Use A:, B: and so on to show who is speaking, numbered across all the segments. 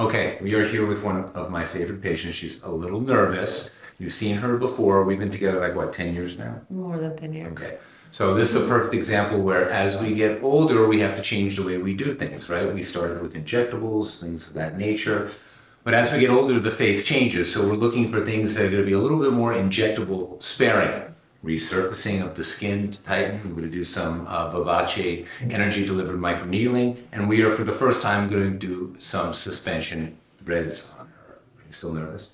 A: Okay, we are here with one of my favorite patients. She's a little nervous. You've seen her before. We've been together like, what, 10 years now?
B: More than 10 years.
A: Okay. So this is a perfect example where as we get older, we have to change the way we do things, right? We started with injectables, things of that nature. But as we get older, the face changes. So we're looking for things that are going to be a little bit more injectable sparing. Resurfacing of the skin to tighten. We're going to do some Vivace energy delivered microneedling. And we are, for the first time, going to do some suspension threads on her. Are you still nervous?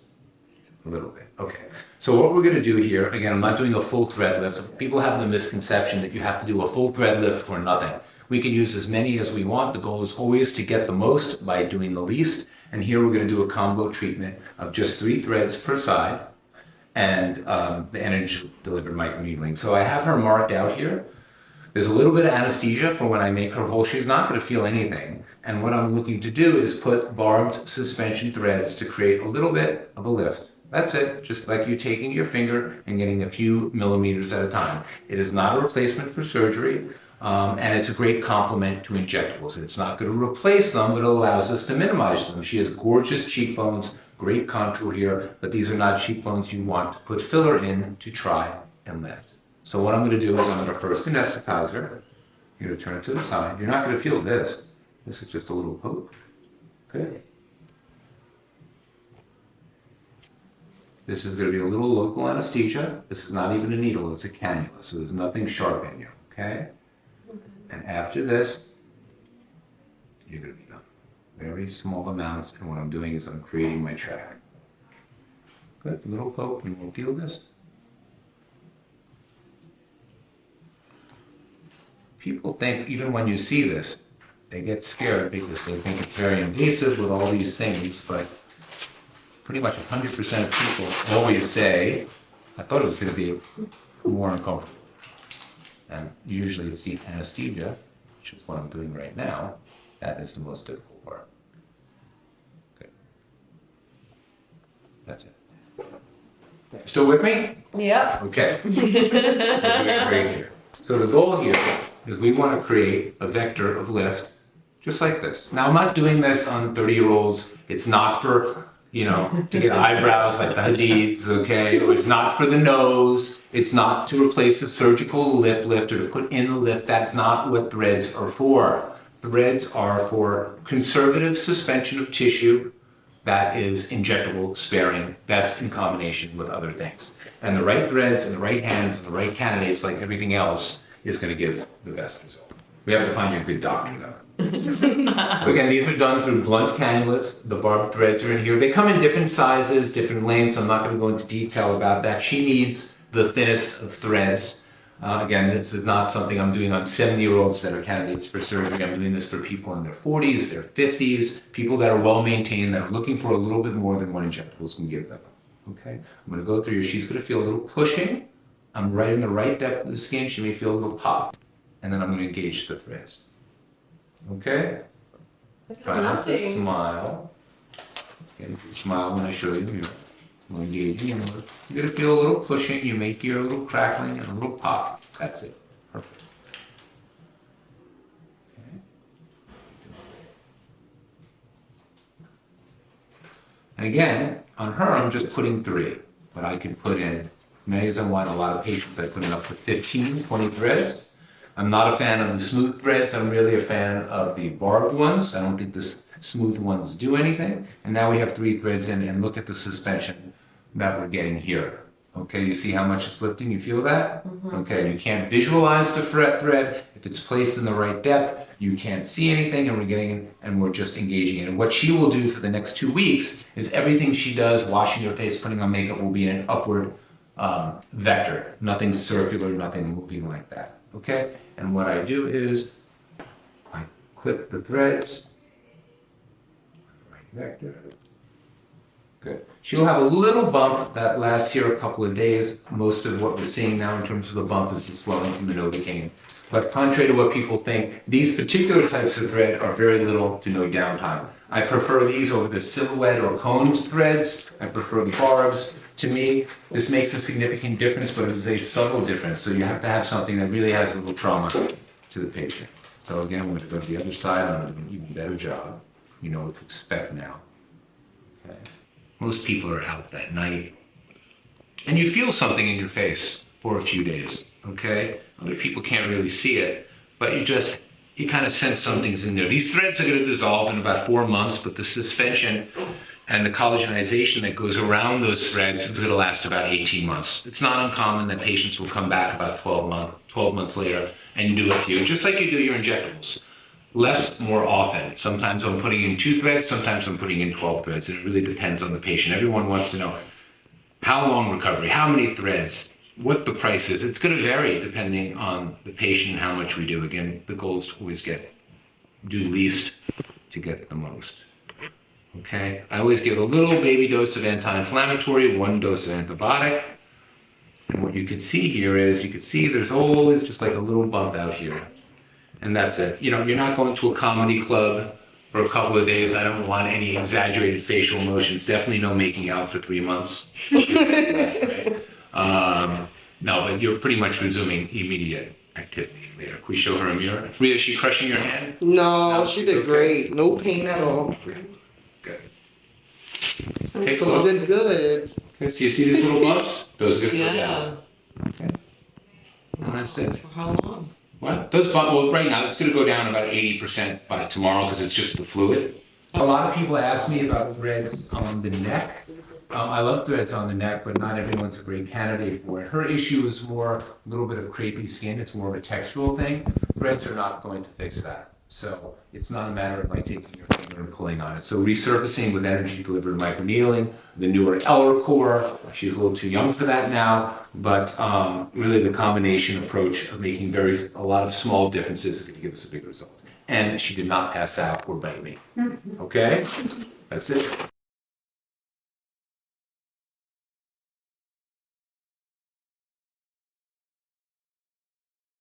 A: A little bit. Okay. So what we're going to do here, again, I'm not doing a full thread lift. People have the misconception that you have to do a full thread lift or nothing. We can use as many as we want. The goal is always to get the most by doing the least. And here we're going to do a combo treatment of just 3 threads per side and the energy delivered microneedling. So I have her marked out here. There's a little bit of anesthesia for when I make her whole. She's not going to feel anything. And what I'm looking to do is put barbed suspension threads to create a little bit of a lift. That's it, just like you taking your finger and getting a few millimeters at a time. It is not a replacement for surgery, and it's a great complement to injectables. It's not going to replace them, but it allows us to minimize them. She has gorgeous cheekbones, great contour here, but these are not cheekbones you want to put filler in to try and lift. So what I'm going to do is I'm going to first anesthetize her. You're going to turn it to the side. You're not going to feel this. This is just a little poke. Good. This is going to be a little local anesthesia. This is not even a needle, it's a cannula, so there's nothing sharp in you, okay? And after this, you're going to be done. Very small amounts, and what I'm doing is I'm creating my track. Good, a little poke, and we'll feel this. People think, even when you see this, they get scared because they think it's very invasive with all these things, but pretty much 100% of people always say, I thought it was going to be more uncomfortable. And usually it's the anesthesia, which is what I'm doing right now, that is the most difficult part. Okay. That's it. Still with me?
B: Yeah.
A: Okay. We're doing great here. So the goal here is we want to create a vector of lift just like this. Now I'm not doing this on 30-year-olds. It's not for to get eyebrows like the Hadids, okay? It's not for the nose. It's not to replace a surgical lip lift or to put in the lift. That's not what threads are for. Threads are for conservative suspension of tissue that is injectable, sparing, best in combination with other things. And the right threads and the right hands and the right candidates, like everything else, is going to give the best result. We have to find you a good doctor, though. So again, these are done through blunt cannulas. The barbed threads are in here. They come in different sizes, different lengths. I'm not going to go into detail about that. She needs the thinnest of threads. Again, this is not something I'm doing on 70-year-olds that are candidates for surgery. I'm doing this for people in their 40s, their 50s, people that are well-maintained, that are looking for a little bit more than what injectables can give them. Okay? I'm going to go through here. She's going to feel a little pushing. I'm right in the right depth of the skin. She may feel a little pop. And then I'm going to engage the threads. Okay? Try not to smile. Again, smile when I show you here. I'm engaging. You're going to feel a little pushing. You may hear a little crackling and a little pop. That's it. Perfect. Okay. And again, on her, I'm just putting 3. But I can put in, many as I want, a lot of patients, I put in up to 15, 20 threads. I'm not a fan of the smooth threads. I'm really a fan of the barbed ones. I don't think the smooth ones do anything. And now we have 3 threads in, and look at the suspension that we're getting here. Okay, you see how much it's lifting? You feel that? Mm-hmm. Okay, you can't visualize the thread. If it's placed in the right depth, you can't see anything, and we're just engaging it. And what she will do for the next 2 weeks is everything she does, washing her face, putting on makeup, will be in an upward vector. Nothing circular, nothing moving like that. Okay, and what I do is I clip the threads, right vector. Good. She'll have a little bump that lasts here a couple of days. Most of what we're seeing now in terms of the bump is the swelling from the Novocaine. But contrary to what people think, these particular types of thread are very little to no downtime. I prefer these over the silhouette or coned threads. I prefer the barbs. To me, this makes a significant difference, but it is a subtle difference. So you have to have something that really has a little trauma to the patient. So again, we're going to go to the other side. I'm going to do an even better job. You know what to expect now. Most people are out that night. And you feel something in your face for a few days, okay? Other people can't really see it, but you kind of sense something's in there. These threads are going to dissolve in about 4 months, but the suspension and the collagenization that goes around those threads is going to last about 18 months. It's not uncommon that patients will come back about 12 months later and do a few, just like you do your injectables. Less, more often. Sometimes I'm putting in 2 threads, sometimes I'm putting in 12 threads. It really depends on the patient. Everyone wants to know how long recovery, how many threads, what the price is. It's going to vary depending on the patient and how much we do. Again, the goal is to always do least to get the most. Okay, I always give a little baby dose of anti-inflammatory, 1 dose of antibiotic. And what you can see here is, there's always just like a little bump out here. And that's it. You know, you're not going to a comedy club for a couple of days. I don't want any exaggerated facial motions. Definitely no making out for 3 months. Right? No, but you're pretty much resuming immediate activity later. Can we show her a mirror? Rhea, is she crushing your hand?
B: No, she did great. No pain at all.
A: Good.
B: It's going good.
A: Okay, so you see these little bumps? Those are good for
C: Yeah.
A: now. Okay. And that's it.
C: For how long?
A: What? Those bumps, well, right now, it's going to go down about 80% by tomorrow because it's just the fluid. A lot of people ask me about threads on the neck. I love threads on the neck, but not everyone's a great candidate for it. Her issue is more a little bit of crepey skin. It's more of a textural thing. Threads are not going to fix that. So it's not a matter of like taking your finger and pulling on it. So resurfacing with energy delivered microneedling, the newer Core. She's a little too young for that now, but really the combination approach of making a lot of small differences is going to give us a big result. And she did not pass out or bite me. Okay? That's it.